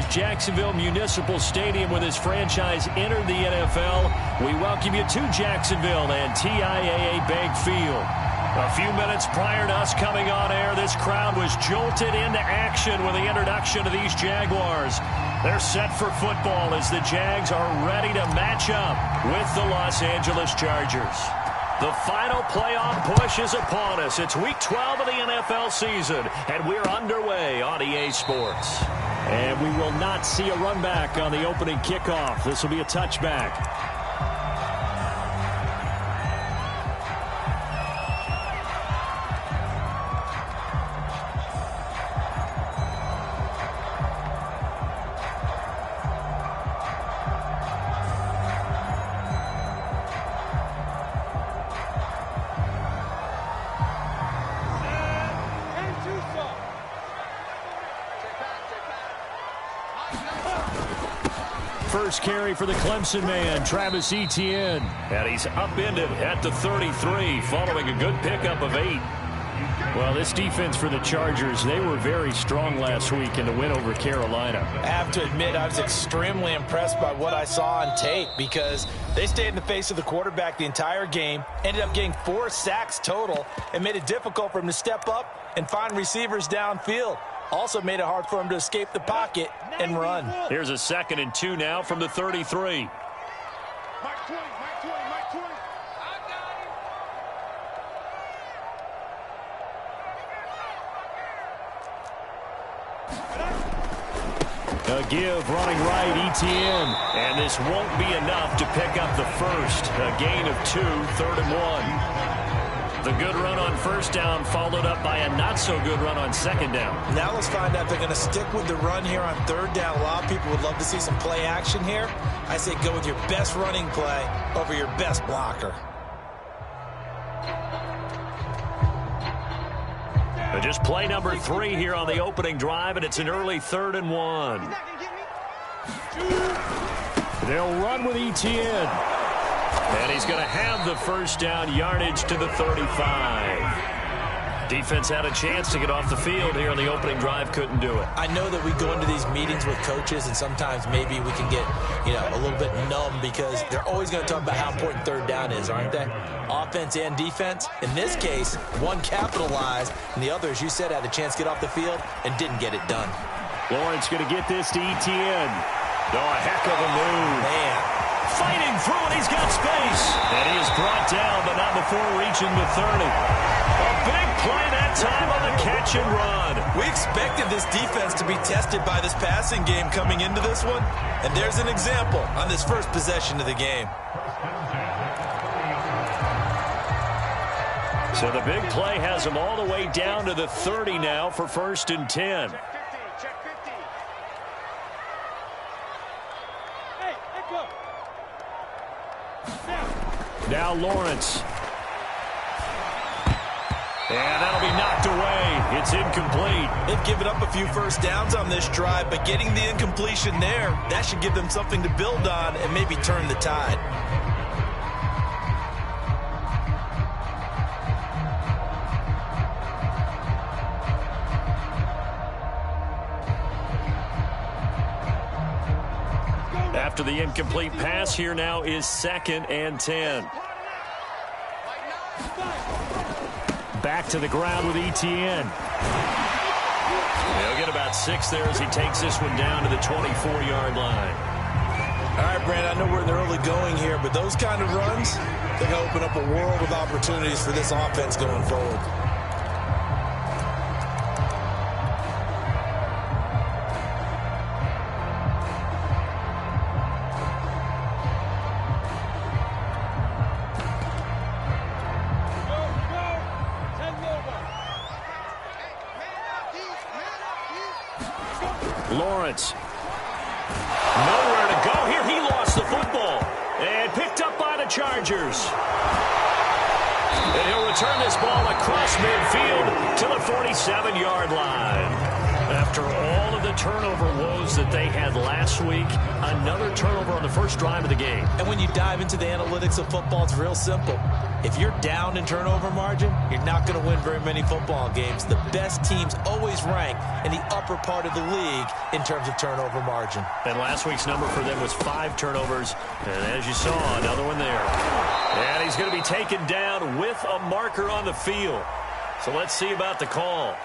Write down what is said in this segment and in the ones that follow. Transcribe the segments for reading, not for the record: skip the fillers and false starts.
Jacksonville Municipal Stadium with his franchise entered the NFL. We welcome you to Jacksonville and TIAA Bank Field. A few minutes prior to us coming on air, this crowd was jolted into action with the introduction of these Jaguars. They're set for football as the Jags are ready to match up with the Los Angeles Chargers. The final playoff push is upon us. It's week 12 of the NFL season, and we're underway on EA Sports. And we will not see a run back on the opening kickoff. This will be a touchback. First carry for the Clemson man, Travis Etienne. And he's upended at the 33 following a good pickup of 8. Well, this defense for the Chargers, they were very strong last week in the win over Carolina. I have to admit, I was extremely impressed by what I saw on tape because they stayed in the face of the quarterback the entire game, ended up getting 4 sacks total, and made it difficult for him to step up and find receivers downfield. Also made it hard for him to escape the pocket and run. Here's a 2nd and 2 now from the 33. A give running right, Etienne. And this won't be enough to pick up the first. A gain of 2, 3rd and 1. The good run on first down followed up by a not-so-good run on second down. Now let's find out if they're going to stick with the run here on 3rd down. A lot of people would love to see some play action here. I say go with your best running play over your best blocker. Just play number 3 here on the opening drive, and it's an early 3rd and 1. They'll run with Etienne. And he's going to have the first down, yardage to the 35. Defense had a chance to get off the field here on the opening drive, couldn't do it. I know that we go into these meetings with coaches, and sometimes maybe we can get, a little bit numb because they're always going to talk about how important 3rd down is, aren't they? Offense and defense. In this case, one capitalized, and the other, as you said, had a chance to get off the field and didn't get it done. Lawrence going to get this to Etienne. Oh, a heck of a move. Man. Fighting through it, he's got space. And he is brought down, but not before reaching the 30. A big play that time on the catch and run. We expected this defense to be tested by this passing game coming into this one. And there's an example on this first possession of the game. So the big play has him all the way down to the 30 now for 1st and 10. Now Lawrence. And that'll be knocked away. It's incomplete. They've given up a few first downs on this drive, but getting the incompletion there, that should give them something to build on and maybe turn the tide. After the incomplete pass, here now is 2nd and 10. Back to the ground with Etienne. He'll get about 6 there as he takes this one down to the 24-yard line. All right, Brandon, I know we're in the early going here, but those kind of runs, they're going to open up a world of opportunities for this offense going forward. Lawrence. Nowhere to go here. He lost the football. And picked up by the Chargers. And he'll return this ball across midfield to the 47-yard line. After all of the turnover woes that they had last week, another turnover on the first drive of the game. And when you dive into the analytics of football, it's real simple. If you're down in turnover margin, you're not going to win very many football games. The best teams always rank in the upper part of the league in terms of turnover margin. And last week's number for them was 5 turnovers. And as you saw, another one there. And he's going to be taken down with a marker on the field. So let's see about the call.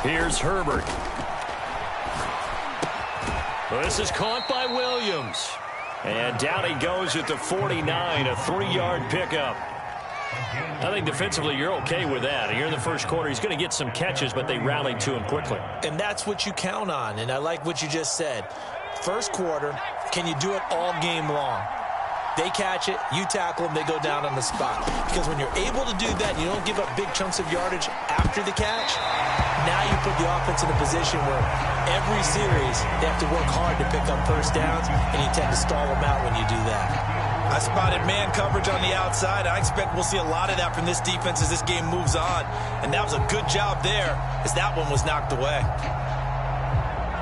Here's Herbert. Well, this is caught by Williams. And down he goes at the 49, a 3-yard pickup. I think defensively you're okay with that. Here in the first quarter, he's going to get some catches, but they rallied to him quickly. And that's what you count on, and I like what you just said. First quarter, can you do it all game long? They catch it, you tackle them, they go down on the spot. Because when you're able to do that, you don't give up big chunks of yardage after the catch. Now you put the offense in a position where every series they have to work hard to pick up first downs, and you tend to stall them out when you do that. I spotted man coverage on the outside. I expect we'll see a lot of that from this defense as this game moves on. And that was a good job there as that one was knocked away.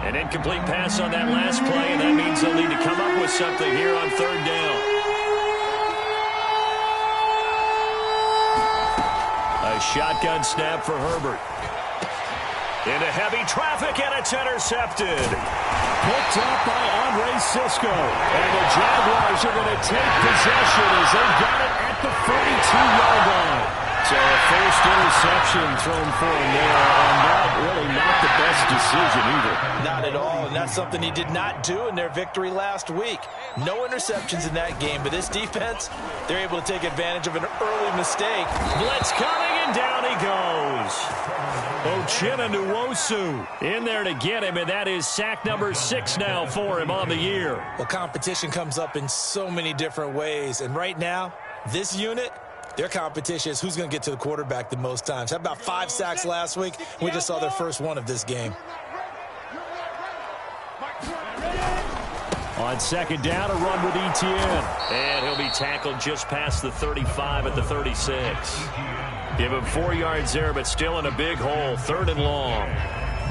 An incomplete pass on that last play, and that means they'll need to come up with something here on 3rd down. A shotgun snap for Herbert. Into heavy traffic, and it's intercepted. Picked up by Andre Cisco. And the Jaguars are going to take possession as they got it at the 42-yard line. So a first interception thrown for him there, and that really not the best decision either. Not at all, and that's something he did not do in their victory last week. No interceptions in that game, but this defense, they're able to take advantage of an early mistake. Blitz coming, and down he goes. Uchenna Nwosu in there to get him, and that is sack number 6 now for him on the year. Well, competition comes up in so many different ways, and right now, this unit, their competition is who's going to get to the quarterback the most times. How about 5 sacks last week? We just saw their first one of this game. On 2nd down, a run with Etienne. And he'll be tackled just past the 35 at the 36. Give him 4 yards there, but still in a big hole. 3rd and long.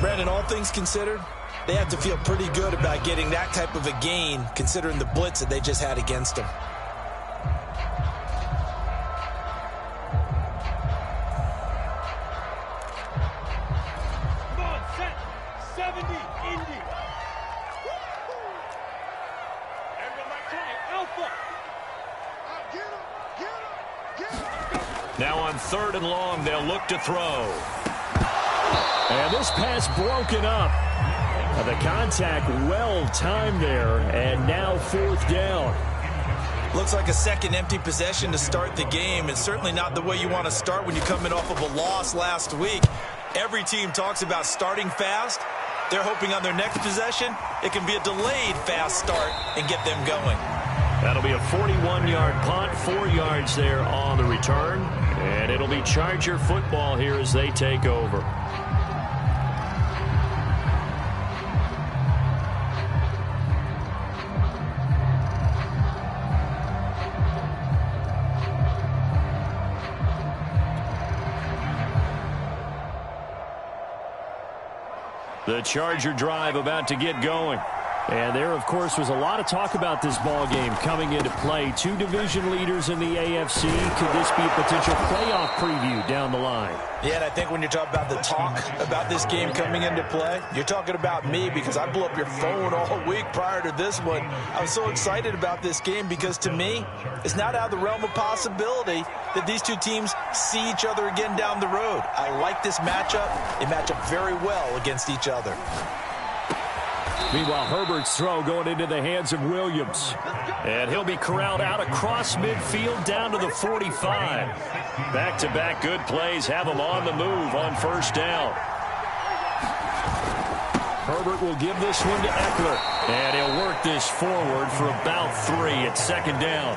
Brandon, all things considered, they have to feel pretty good about getting that type of a gain, considering the blitz that they just had against them. Now on 3rd and long, they'll look to throw. And this pass broken up. The contact well timed there, and now 4th down. Looks like a second empty possession to start the game, and certainly not the way you want to start when you're coming off of a loss last week. Every team talks about starting fast. They're hoping on their next possession, it can be a delayed fast start and get them going. That'll be a 41-yard punt, 4 yards there on the return. And it'll be Charger football here as they take over. The Charger drive about to get going. And there, of course, was a lot of talk about this ball game coming into play. 2 division leaders in the AFC. Could this be a potential playoff preview down the line? Yeah, and I think when you're talking about the talk about this game coming into play, you're talking about me because I blew up your phone all week prior to this one. I was so excited about this game because, to me, it's not out of the realm of possibility that these two teams see each other again down the road. I like this matchup. They match up very well against each other. Meanwhile, Herbert's throw going into the hands of Williams. And he'll be corralled out across midfield down to the 45. Back-to-back good plays have him on the move on 1st down. Herbert will give this one to Eckler. And he'll work this forward for about 3 at 2nd down.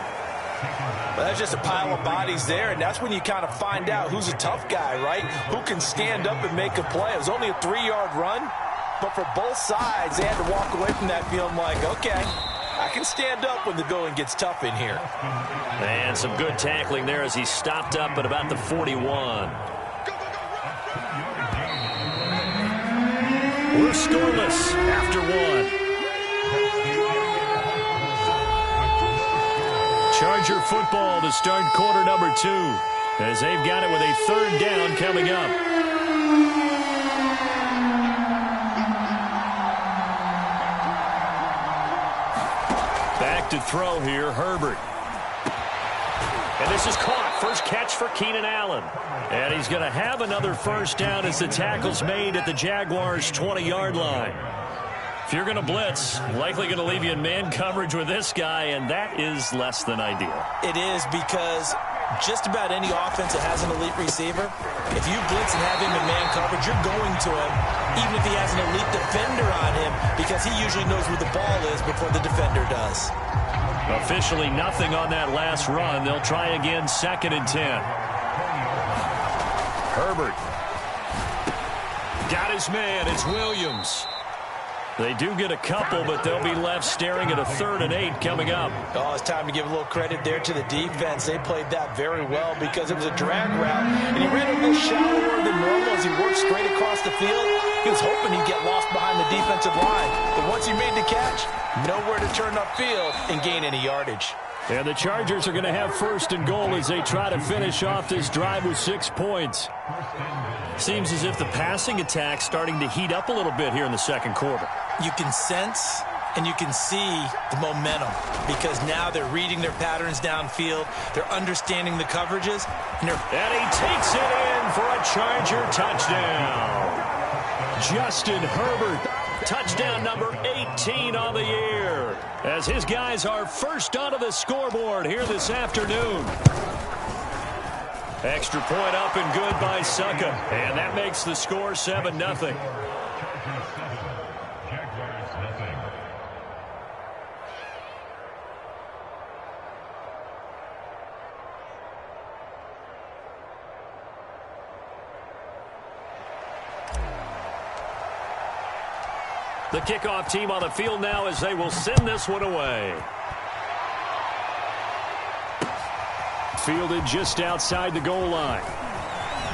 Well, that's just a pile of bodies there, and that's when you kind of find out who's a tough guy, right? Who can stand up and make a play. It was only a 3-yard run. But for both sides, they had to walk away from that feeling like, okay, I can stand up when the going gets tough in here. And some good tackling there as he stopped up at about the 41. We're scoreless after one. Charger football to start quarter number 2 as they've got it with a 3rd down coming up. Back to throw here, Herbert. And this is caught. First catch for Keenan Allen. And he's going to have another first down as the tackle's made at the Jaguars' 20-yard line. If you're going to blitz, likely going to leave you in man coverage with this guy, and that is less than ideal. It is, because just about any offense that has an elite receiver, if you blitz and have him in man coverage, you're going to him, even if he has an elite defender on him, because he usually knows where the ball is before the defender does. Officially nothing on that last run. They'll try again, 2nd and 10. Herbert. Got his man. It's Williams. They do get a couple, but they'll be left staring at a 3rd and 8 coming up. Oh, it's time to give a little credit there to the defense. They played that very well because it was a drag route, and he ran a little shallower than normal as he worked straight across the field. He was hoping he'd get lost behind the defensive line, but once he made the catch, nowhere to turn upfield and gain any yardage. And the Chargers are going to have 1st and goal as they try to finish off this drive with 6 points. Seems as if the passing attack's starting to heat up a little bit here in the 2nd quarter. You can sense and you can see the momentum because now they're reading their patterns downfield. They're understanding the coverages. And he takes it in for a Charger touchdown. Justin Herbert, touchdown number 18 on the year, as his guys are first onto the scoreboard here this afternoon. Extra point up and good by Succa, and that makes the score 7-0. The kickoff team on the field now as they will send this one away. Fielded just outside the goal line.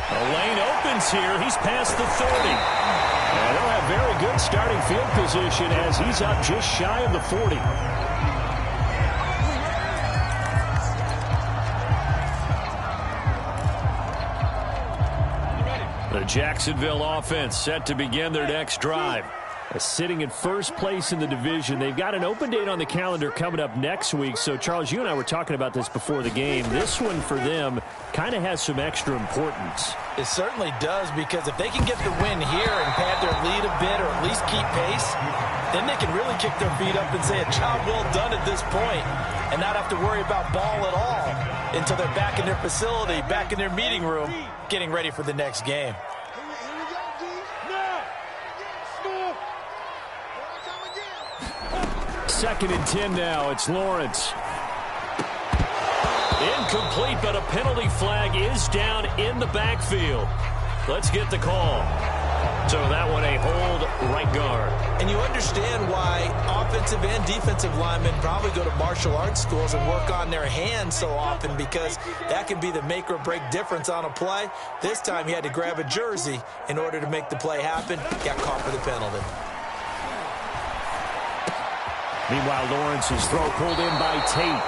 The lane opens here. He's past the 30. And they'll have very good starting field position as he's up just shy of the 40. The Jacksonville offense set to begin their next drive. Sitting in first place in the division. They've got an open date on the calendar coming up next week. So, Charles, you and I were talking about this before the game. This one for them kind of has some extra importance. It certainly does, because if they can get the win here and pad their lead a bit or at least keep pace, then they can really kick their feet up and say a job well done at this point and not have to worry about ball at all until they're back in their facility, back in their meeting room, getting ready for the next game. 2nd and 10 now. It's Lawrence. Incomplete, but a penalty flag is down in the backfield. Let's get the call. So that one a hold right guard. And you understand why offensive and defensive linemen probably go to martial arts schools and work on their hands so often, because that can be the make or break difference on a play. This time he had to grab a jersey in order to make the play happen. Got caught for the penalty. Meanwhile, Lawrence's throw pulled in by Tate.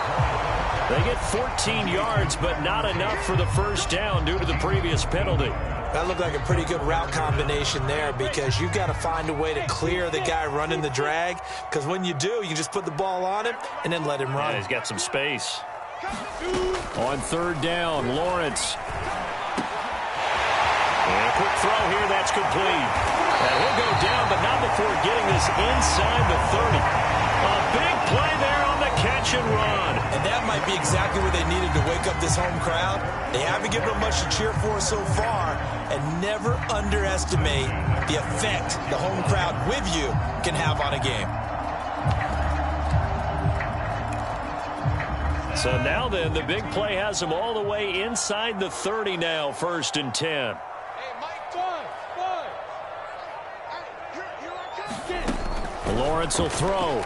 They get 14 yards, but not enough for the first down due to the previous penalty. That looked like a pretty good route combination there, because you've got to find a way to clear the guy running the drag, because when you do, you just put the ball on him and then let him run. Yeah, he's got some space. On 3rd down, Lawrence. And a quick throw here, that's complete. And he'll go down, but not before getting this inside the 30. A big play there on the catch and run. And that might be exactly what they needed to wake up this home crowd. They haven't given them much to cheer for so far, and never underestimate the effect the home crowd with you can have on a game. So now then, the big play has them all the way inside the 30 now, 1st and 10. Lawrence will throw.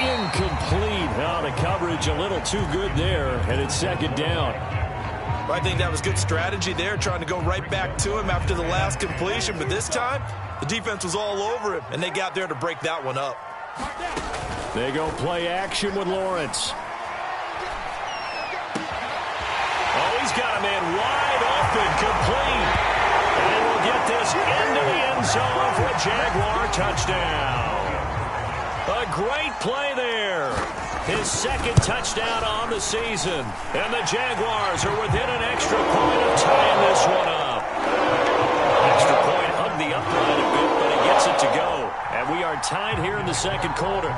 incomplete. Oh, the coverage a little too good there, and it's second down. I think that was good strategy there, trying to go right back to him after the last completion. But this time, the defense was all over him, and they got there to break that one up. They go play action with Lawrence. Oh, he's got a man wide open, complete. And we'll get this into the end zone for a Jaguar touchdown. A great play there. His second touchdown on the season. And the Jaguars are within an extra point of tying this one up. Extra point hugged the upright a bit, but he gets it to go. And we are tied here in the second quarter.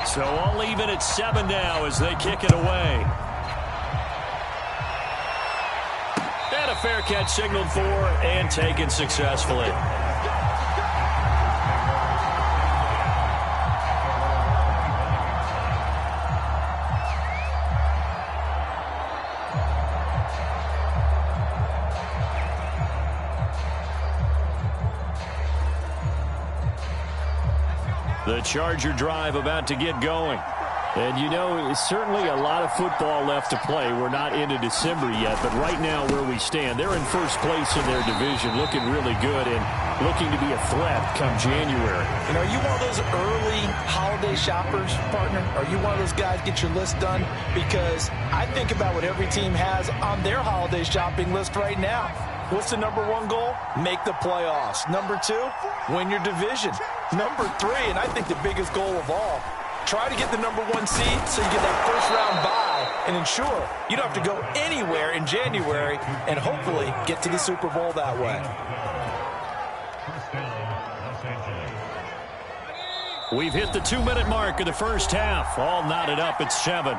So all even at 7 now as they kick it away. And a fair catch signaled for and taken successfully. The Charger drive about to get going. And, you know, it's certainly a lot of football left to play. We're not into December yet, but right now where we stand, they're in first place in their division, looking really good and looking to be a threat come January. And are you one of those early holiday shoppers, partner? Are you one of those guys get your list done? Because I think about what every team has on their holiday shopping list right now. What's the number one goal? Make the playoffs. Number 2, win your division. Number 3, and I think the biggest goal of all, try to get the number 1 seed so you get that first-round bye and ensure you don't have to go anywhere in January and hopefully get to the Super Bowl that way. We've hit the 2-minute mark of the first half. All knotted up at 7.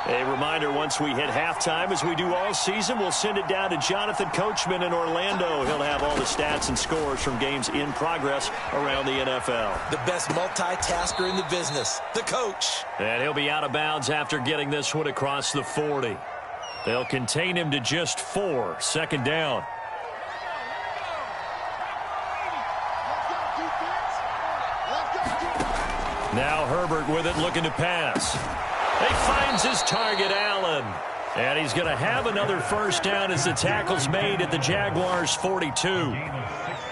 A reminder, once we hit halftime, as we do all season, we'll send it down to Jonathan Coachman in Orlando. He'll have all the stats and scores from games in progress around the NFL. The best multitasker in the business, the coach. And he'll be out of bounds after getting this one across the 40. They'll contain him to just 4, second down. Now Herbert with it, looking to pass. He finds his target, Allen. And he's going to have another first down as the tackle's made at the Jaguars' 42.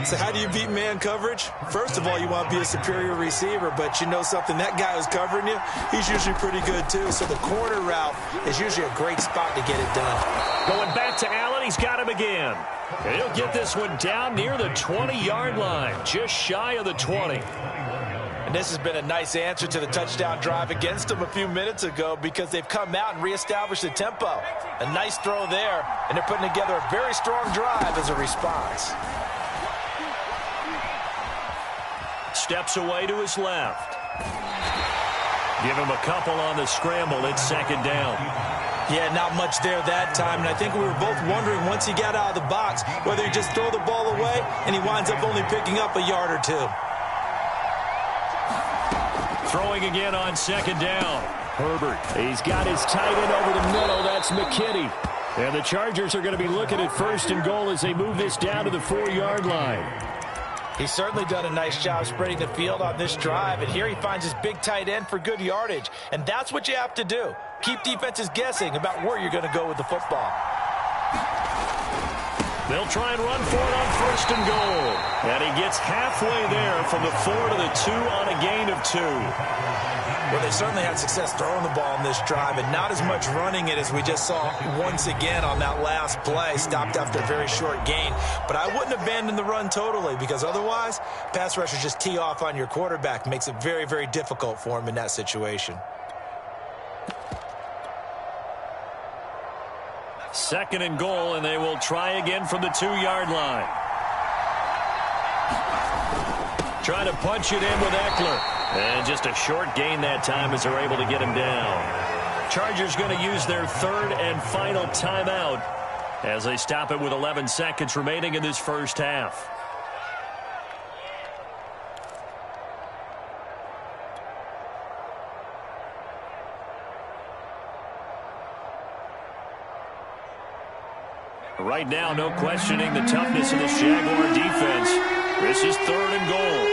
So how do you beat man coverage? First of all, you want to be a superior receiver, but you know something, that guy who's covering you, he's usually pretty good too. So the corner route is usually a great spot to get it done. Going back to Allen, he's got him again. And he'll get this one down near the 20-yard line, just shy of the 20. And this has been a nice answer to the touchdown drive against them a few minutes ago because they've come out and reestablished the tempo. A nice throw there, and they're putting together a very strong drive as a response. Steps away to his left. Give him a couple on the scramble. It's second down. Yeah, not much there that time, and I think we were both wondering once he got out of the box whether he just throw the ball away and he winds up only picking up a yard or 2. Throwing again on second down. Herbert, he's got his tight end over the middle. That's McKinney. And the Chargers are going to be looking at first and goal as they move this down to the 4-yard line. He's certainly done a nice job spreading the field on this drive, and here he finds his big tight end for good yardage. And that's what you have to do. Keep defenses guessing about where you're going to go with the football. They'll try and run for it on first and goal. And he gets halfway there from the 4 to the 2 on a gain of 2. Well, they certainly had success throwing the ball in this drive and not as much running it as we just saw once again on that last play. Stopped after a very short gain. But I wouldn't abandon the run totally because otherwise, pass rushers just tee off on your quarterback. Makes it very, very difficult for him in that situation. Second and goal, and they will try again from the 2-yard line. Trying to punch it in with Eckler. And just a short gain that time as they're able to get him down. Chargers going to use their third and final timeout as they stop it with 11 seconds remaining in this first half. Right now, no questioning the toughness of this Jaguar defense. This is 3rd and goal.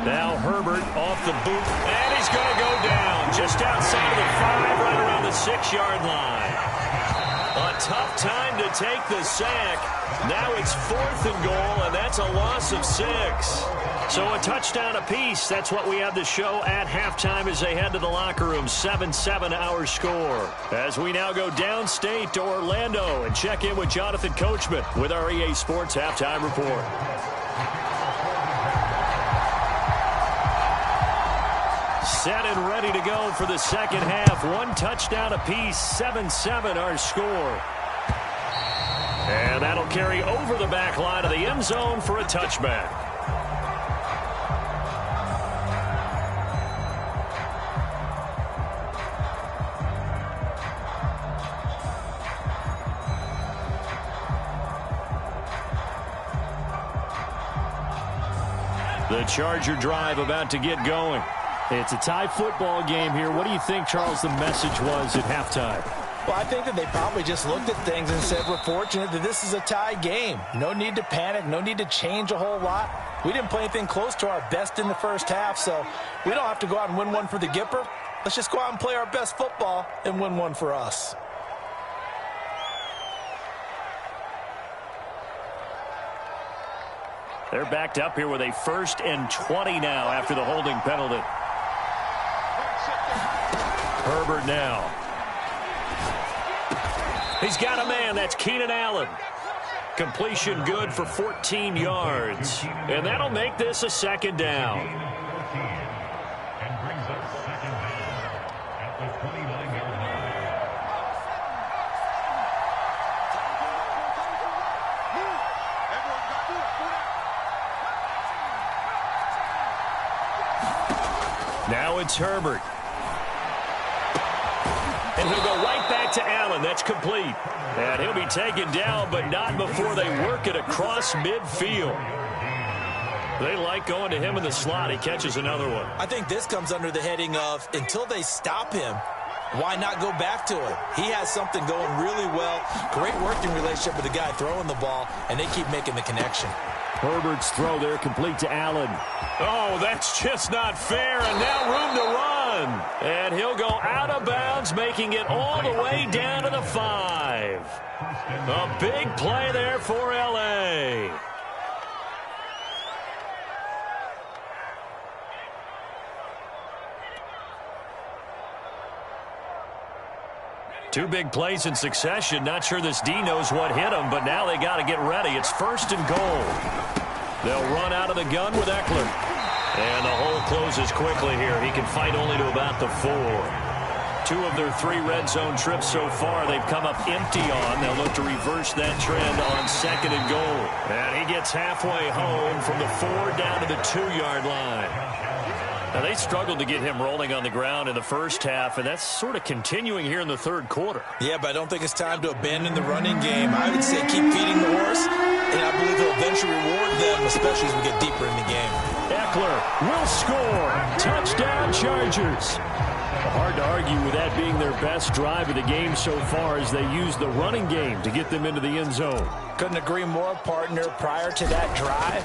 Now Herbert off the boot, and he's going to go down just outside of the 5, right around the 6-yard line. A tough time to take the sack. Now it's 4th and goal, and that's a loss of 6. So a touchdown apiece. That's what we have to show at halftime as they head to the locker room. 7-7 our score. As we now go downstate to Orlando and check in with Jonathan Coachman with our EA Sports Halftime Report. Set and ready to go for the second half. 1 touchdown apiece, 7-7 our score. And that'll carry over the back line of the end zone for a touchback. The Charger drive about to get going. It's a tie football game here. What do you think, Charles, the message was at halftime? Well, I think that they probably just looked at things and said, we're fortunate that this is a tie game. No need to panic. No need to change a whole lot. We didn't play anything close to our best in the first half, so we don't have to go out and win one for the Gipper. Let's just go out and play our best football and win one for us. They're backed up here with a 1st and 20 now after the holding penalty. Herbert now. He's got a man. That's Keenan Allen. Completion good for 14 yards. And that'll make this a 2nd down. Now it's Herbert. And he'll go right back to Allen. That's complete. And he'll be taken down, but not before they work it across midfield. They like going to him in the slot. He catches another one. I think this comes under the heading of, until they stop him, why not go back to it? He has something going really well. Great working relationship with the guy throwing the ball, and they keep making the connection. Herbert's throw there complete to Allen. Oh, that's just not fair, and now room to run. And he'll go out of bounds, making it all the way down to the 5. A big play there for L.A. Two big plays in succession. Not sure this D knows what hit him, but now they got to get ready. It's 1st and goal. They'll run out of the gun with Eckler. And the hole closes quickly here. He can fight only to about the 4. 2 of their 3 red zone trips so far, they've come up empty on. They'll look to reverse that trend on 2nd and goal. And he gets halfway home from the 4 down to the 2-yard line. Now, they struggled to get him rolling on the ground in the first half, and that's sort of continuing here in the 3rd quarter. Yeah, but I don't think it's time to abandon the running game. I would say keep feeding the horse, and I believe they'll eventually reward them, especially as we get deeper in the game. Eckler will score. Touchdown, Chargers. Hard to argue with that being their best drive of the game so far as they use the running game to get them into the end zone. Couldn't agree more, partner. Prior to that drive,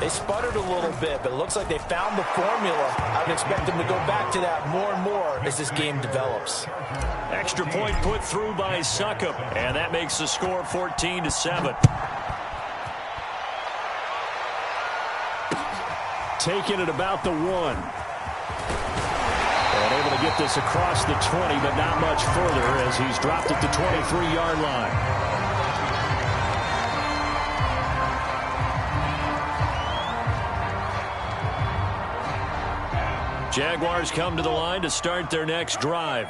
they sputtered a little bit, but it looks like they found the formula. I would expect them to go back to that more and more as this game develops. Extra point put through by Succop, and that makes the score 14-7. Taking it about the 1. And able to get this across the 20, but not much further as he's dropped at the 23-yard line. Jaguars come to the line to start their next drive.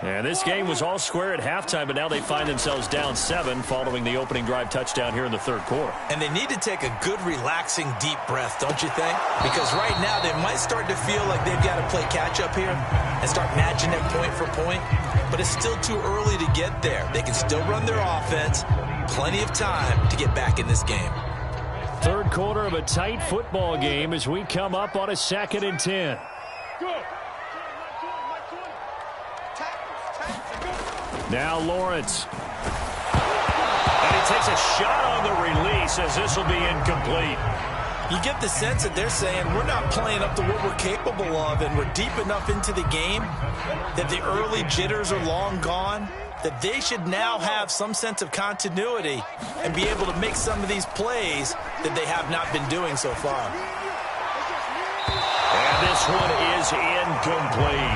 And this game was all square at halftime, but now they find themselves down 7 following the opening drive touchdown here in the 3rd quarter. And they need to take a good, relaxing, deep breath, don't you think? Because right now they might start to feel like they've got to play catch-up here and start matching it point for point. But it's still too early to get there. They can still run their offense. Plenty of time to get back in this game. Third quarter of a tight football game as we come up on a 2nd and 10. Now Lawrence. And he takes a shot on the release as this will be incomplete. You get the sense that they're saying we're not playing up to what we're capable of, and we're deep enough into the game that the early jitters are long gone, that they should now have some sense of continuity and be able to make some of these plays that they have not been doing so far. And this one is incomplete.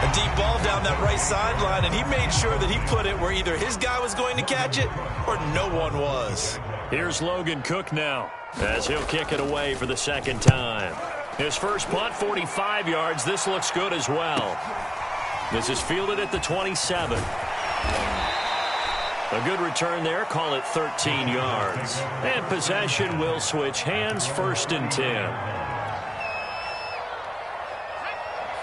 A deep ball down that right sideline, and he made sure that he put it where either his guy was going to catch it or no one was. Here's Logan Cook now as he'll kick it away for the 2nd time. His first punt, 45 yards. This looks good as well. This is fielded at the 27. A good return there. Call it 13 yards. And possession will switch hands. 1st and 10.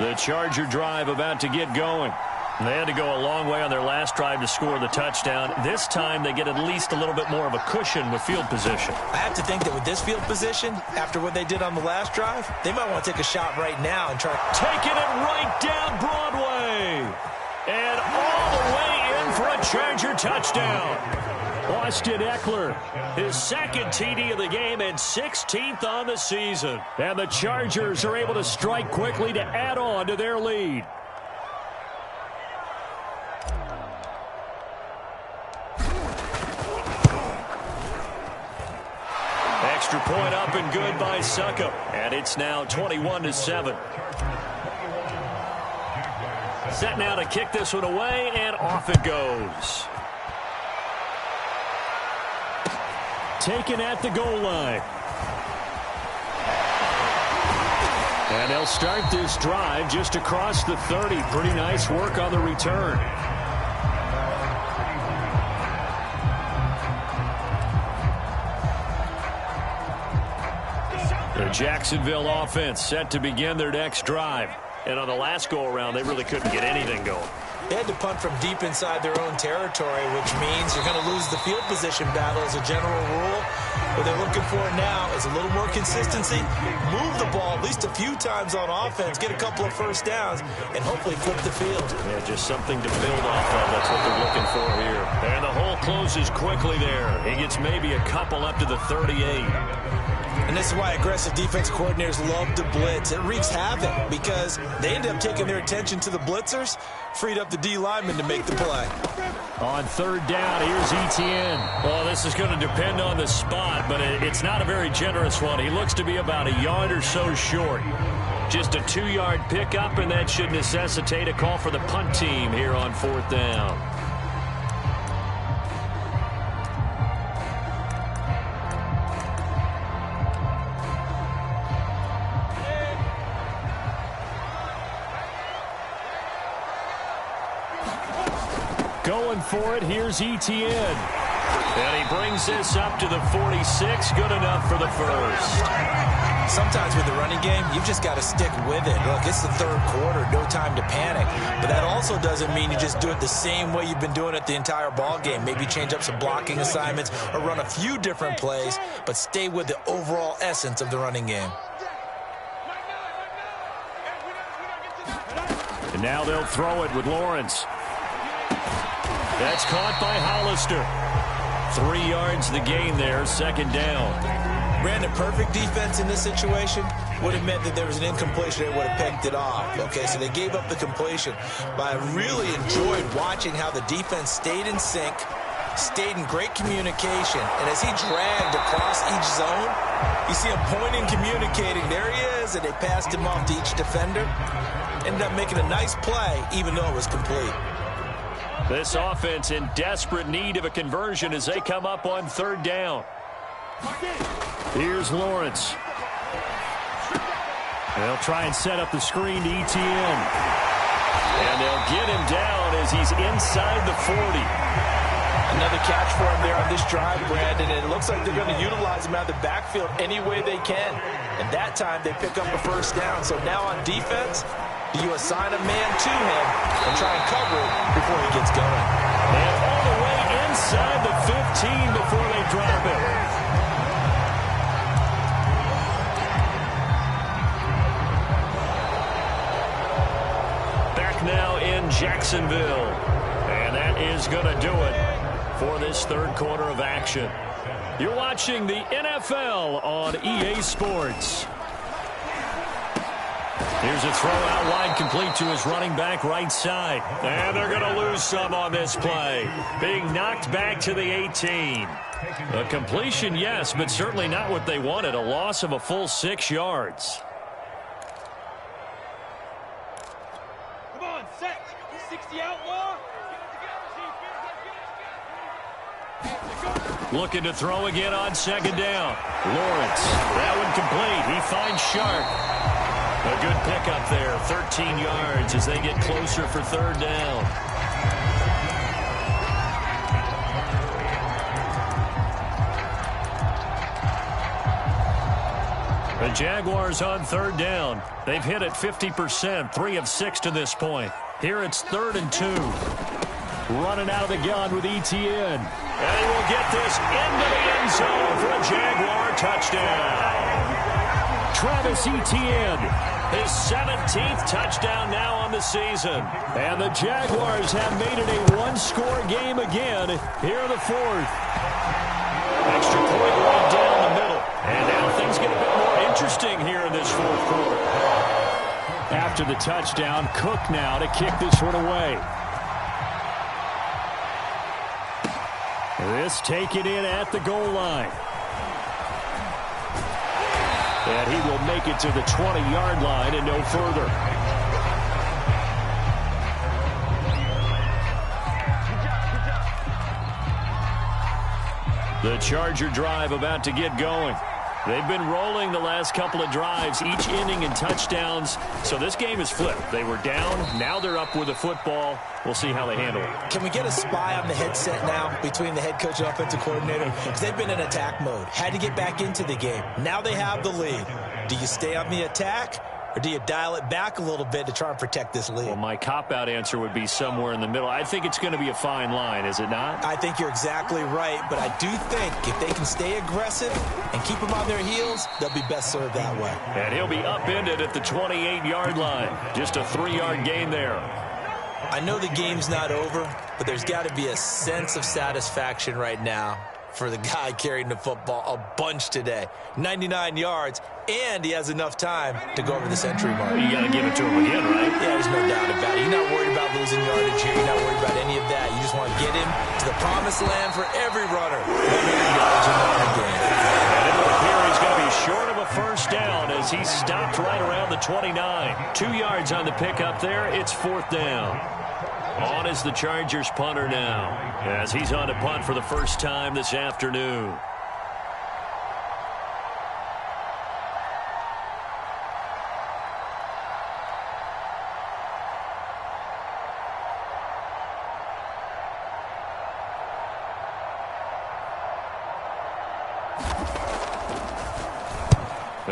The Charger drive about to get going. They had to go a long way on their last drive to score the touchdown. This time they get at least a little bit more of a cushion with field position. I have to think that with this field position, after what they did on the last drive, they might want to take a shot right now and try. Taking it right down Broadway. And all the way in for a Charger touchdown. Austin Eckler, his 2nd TD of the game and 16th on the season. And the Chargers are able to strike quickly to add on to their lead. Extra point up and good by Succop. And it's now 21-7. Set now to kick this one away, and off it goes. Taken at the goal line. And they'll start this drive just across the 30. Pretty nice work on the return. The Jacksonville offense set to begin their next drive. And on the last go-around, they really couldn't get anything going. They had to punt from deep inside their own territory, which means you're going to lose the field position battle as a general rule. What they're looking for now is a little more consistency, move the ball at least a few times on offense, get a couple of first downs, and hopefully flip the field. Yeah, just something to build off of. That's what they're looking for here. And the hole closes quickly there. He gets maybe a couple up to the 38. And this is why aggressive defense coordinators love to blitz. It wreaks havoc because they end up taking their attention to the blitzers, freed up the D lineman to make the play. On 3rd down, here's Etienne. Well, this is going to depend on the spot, but it's not a very generous one. He looks to be about a yard or so short. Just a 2-yard pickup, and that should necessitate a call for the punt team here on 4th down. Going for it, here's Etienne. And he brings this up to the 46, good enough for the first. Sometimes with the running game, you've just got to stick with it. Look, it's the 3rd quarter, no time to panic. But that also doesn't mean you just do it the same way you've been doing it the entire ball game. Maybe change up some blocking assignments or run a few different plays, but stay with the overall essence of the running game. And now they'll throw it with Lawrence. That's caught by Hollister. 3 yards the gain there, 2nd down. Brandon, perfect defense in this situation would have meant that there was an incompletion and would have picked it off. Okay, so they gave up the completion. But I really enjoyed watching how the defense stayed in sync, stayed in great communication. And as he dragged across each zone, you see him pointing, communicating. There he is, and they passed him off to each defender. Ended up making a nice play, even though it was complete. This offense in desperate need of a conversion as they come up on 3rd down. Here's Lawrence. They'll try and set up the screen to Etienne. And they'll get him down as he's inside the 40. Another catch for him there on this drive, Brandon. And it looks like they're going to utilize him out of the backfield any way they can. And that time they pick up a first down. So now on defense, you assign a man to him and try and cover it before he gets going. And all the way inside the 15 before they drop it. back now in Jacksonville. And that is going to do it for this third quarter of action. You're watching the NFL on EA Sports. Here's a throw out wide, complete to his running back right side. And they're going to lose some on this play. Being knocked back to the 18. A completion, yes, but certainly not what they wanted. A loss of a full 6 yards. Come on, set. 60 out more. Looking to throw again on second down. Lawrence, that one complete. He finds Sharp. A good pickup there, 13 yards as they get closer for third down. The Jaguars on third down. They've hit it 50%, 3 of 6 to this point. Here it's 3rd and 2. Running out of the gun with Etienne. And he will get this into the end zone for a Jaguar touchdown. Travis Etienne, his 17th touchdown now on the season. And the Jaguars have made it a one-score game again here in the 4th. Extra point right down the middle. And now things get a bit more interesting here in this 4th quarter. After the touchdown, Cook now to kick this one away. This taken in at the goal line. And he will make it to the 20-yard line and no further. The Charger drive about to get going. They've been rolling the last couple of drives, each inning in touchdowns. So this game is flipped. They were down. Now they're up with the football. We'll see how they handle it. Can we get a spy on the headset now between the head coach and offensive coordinator? Because they've been in attack mode. Had to get back into the game. Now they have the lead. Do you stay on the attack? Or do you dial it back a little bit to try and protect this lead? Well, my cop-out answer would be somewhere in the middle. I think it's going to be a fine line, is it not? I think you're exactly right, but I do think if they can stay aggressive and keep them on their heels, they'll be best served that way. And he'll be upended at the 28-yard line. Just a 3-yard gain there. I know the game's not over, but there's got to be a sense of satisfaction right now for the guy carrying the football a bunch today. 99 yards, and he has enough time to go over the century mark. You got to give it to him again, right? Yeah, there's no doubt about it. You're not worried about losing yardage here. You're not worried about any of that. You just want to get him to the promised land for every runner. Yards in the game. And it will appear he's going to be short of a first down as he stopped right around the 29. 2 yards on the pickup there. It's 4th down. On is the Chargers punter now, as he's on to punt for the first time this afternoon.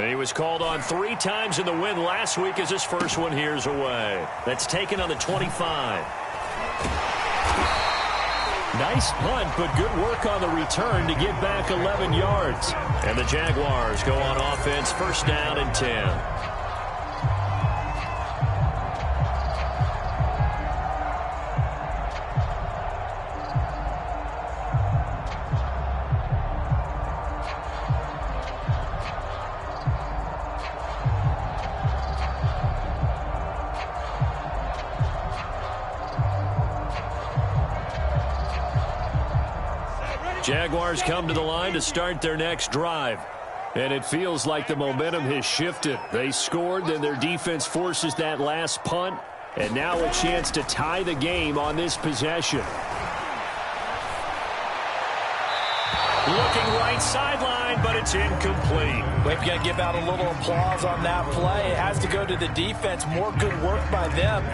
He was called on 3 times in the win last week as his first one here's away. That's taken on the 25. Nice punt, but good work on the return to get back 11 yards. And the Jaguars go on offense, first down and 10. Jaguars come to the line to start their next drive. And it feels like the momentum has shifted. They scored, then their defense forces that last punt. And now a chance to tie the game on this possession. Looking right sideline, but it's incomplete. We've got to give out a little applause on that play. It has to go to the defense. More good work by them.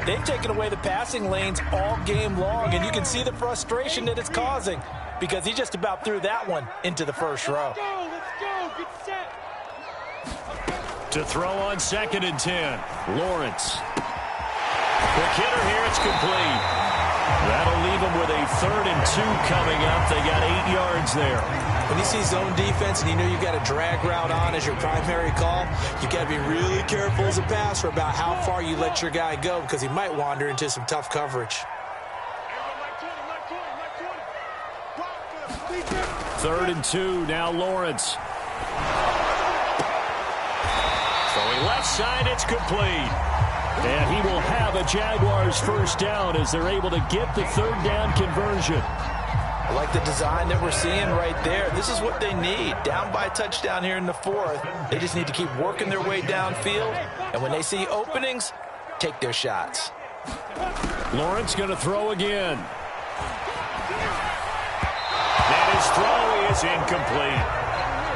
They've taken away the passing lanes all game long, and you can see the frustration that it's causing because he just about threw that one into the first row. Let's go. Good set. To throw on 2nd and 10. Lawrence. Quick hitter here, it's complete. That'll leave him with a 3rd and 2 coming up. They got 8 yards there. When you see zone defense and you know you've got a drag route on as your primary call, you've got to be really careful as a passer about how far you let your guy go because he might wander into some tough coverage. 3rd and 2, now Lawrence. Throwing left side, it's complete. And he will have a Jaguars first down as they're able to get the 3rd down conversion. I like the design that we're seeing right there. This is what they need. Down by a touchdown here in the 4th. They just need to keep working their way downfield. And when they see openings, take their shots. Lawrence going to throw again. And his throw is incomplete.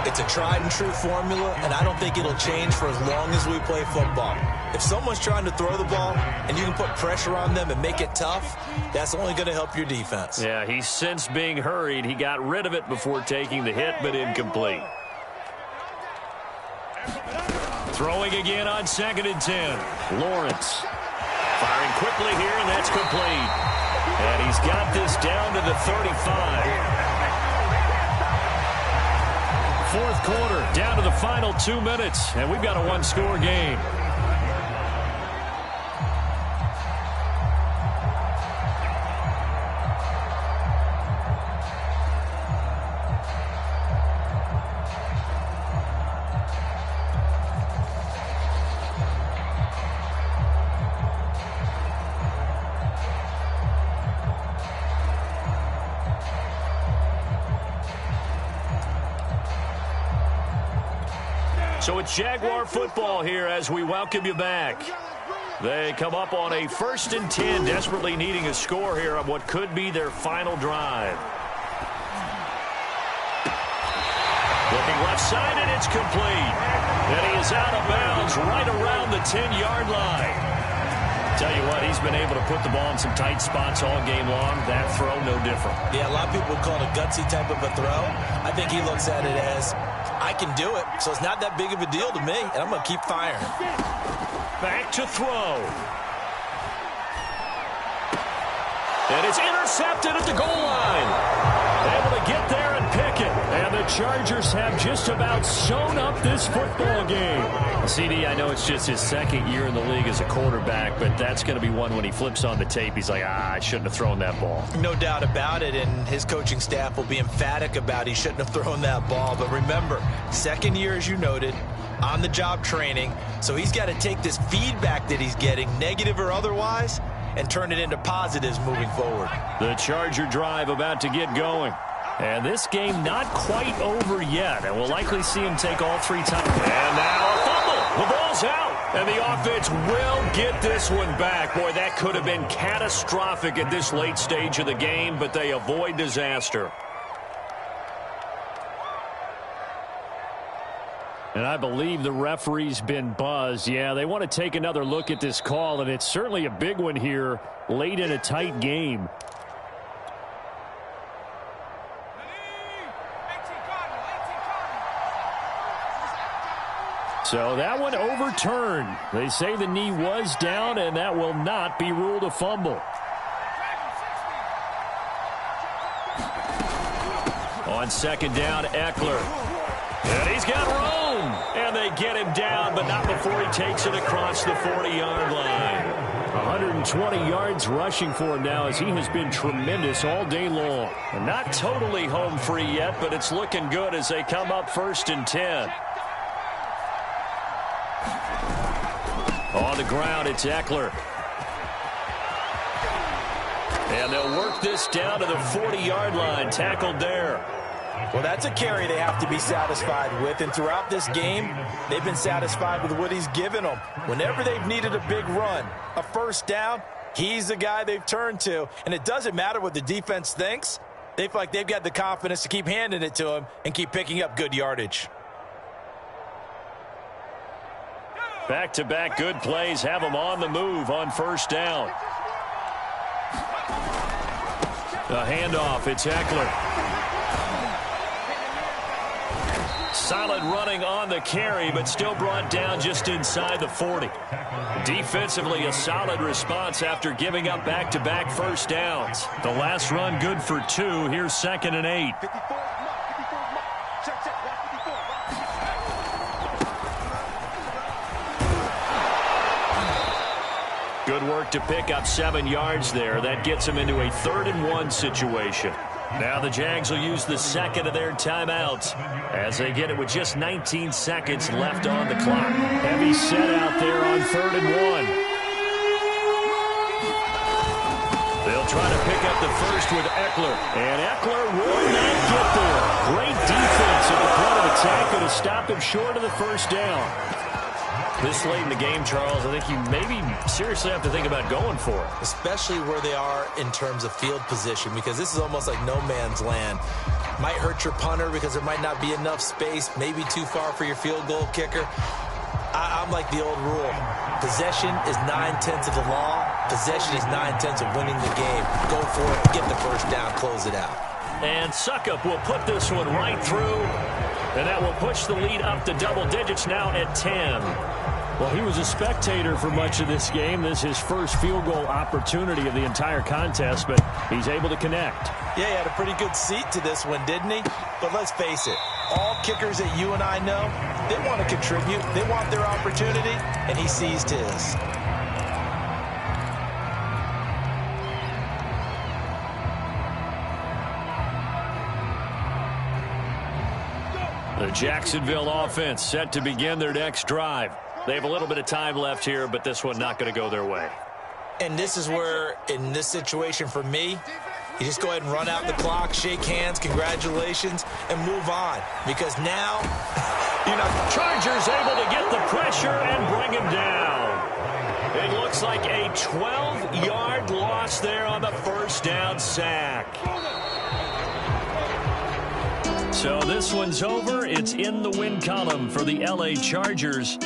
It's a tried-and-true formula, and I don't think it'll change for as long as we play football. If someone's trying to throw the ball and you can put pressure on them and make it tough, that's only going to help your defense. Yeah, he's since being hurried. He got rid of it before taking the hit, but incomplete. Throwing again on 2nd and 10. Lawrence firing quickly here, and that's complete. And he's got this down to the 35. 4th quarter, down to the final 2 minutes, and we've got a one-score game. So it's Jaguar football here as we welcome you back. They come up on a 1st and 10, desperately needing a score here on what could be their final drive. Looking left side, and it's complete. And he is out of bounds right around the 10-yard line. Tell you what, he's been able to put the ball in some tight spots all game long. That throw, no different. Yeah, a lot of people would call it a gutsy type of a throw. I think he looks at it as, I can do it, so it's not that big of a deal to me, and I'm going to keep firing. Back to throw. And it's intercepted at the goal line. Able to get there and pick it. And the Chargers have just about sewn up this football game. CD, I know it's just his 2nd year in the league as a quarterback, but that's going to be one when he flips on the tape. He's like, I shouldn't have thrown that ball. No doubt about it, and his coaching staff will be emphatic about he shouldn't have thrown that ball. But remember, 2nd year, as you noted, on-the-job training. So he's got to take this feedback that he's getting, negative or otherwise, and turn it into positives moving forward. The Charger drive about to get going. And this game not quite over yet. And we'll likely see him take all 3 times. And now a fumble. The ball's out. And the offense will get this one back. Boy, that could have been catastrophic at this late stage of the game, but they avoid disaster. And I believe the referee's been buzzed. Yeah, they want to take another look at this call, and it's certainly a big one here late in a tight game. So that one overturned. They say the knee was down, and that will not be ruled a fumble. On 2nd down, Eckler. And he's got room. And they get him down, but not before he takes it across the 40-yard line. 120 yards rushing for him now as he has been tremendous all day long. And not totally home free yet, but it's looking good as they come up 1st and 10. On the ground, it's Eckler. And they'll work this down to the 40-yard line, tackled there. Well, that's a carry they have to be satisfied with, and throughout this game, they've been satisfied with what he's given them. Whenever they've needed a big run, a 1st down, he's the guy they've turned to, and it doesn't matter what the defense thinks. They feel like they've got the confidence to keep handing it to him and keep picking up good yardage. Back-to-back good plays have them on the move on 1st down. A handoff, it's Eckler. Solid running on the carry, but still brought down just inside the 40. Defensively, a solid response after giving up back-to-back first downs. The last run good for 2. Here's 2nd and 8. Good work to pick up 7 yards there. That gets them into a 3rd and 1 situation. Now the Jags will use the second of their timeouts as they get it with just 19 seconds left on the clock. Heavy set out there on 3rd and 1. They'll try to pick up the first with Eckler. And Eckler will not get there. Great defense at the point of attack to stop him short of the first down. This late in the game, Charles, I think you maybe seriously have to think about going for it. Especially where they are in terms of field position, because this is almost like no man's land. Might hurt your punter because there might not be enough space, maybe too far for your field goal kicker. I'm like the old rule. Possession is 9/10 of the law. Possession is 9/10 of winning the game. Go for it, get the first down, close it out. And Succop will put this one right through, and that will push the lead up to double digits now at 10. Well, he was a spectator for much of this game. This is his first field goal opportunity of the entire contest, but he's able to connect. Yeah, he had a pretty good seat to this one, didn't he? But let's face it, all kickers that you and I know, they want to contribute. They want their opportunity, and he seized his. The Jacksonville offense set to begin their next drive. They have a little bit of time left here, but this one not going to go their way. And this is where, in this situation for me, you just go ahead and run out the clock, shake hands, congratulations, and move on. Because now, you're not... Chargers able to get the pressure and bring him down. It looks like a 12-yard loss there on the first down sack. So this one's over. It's in the win column for the LA Chargers.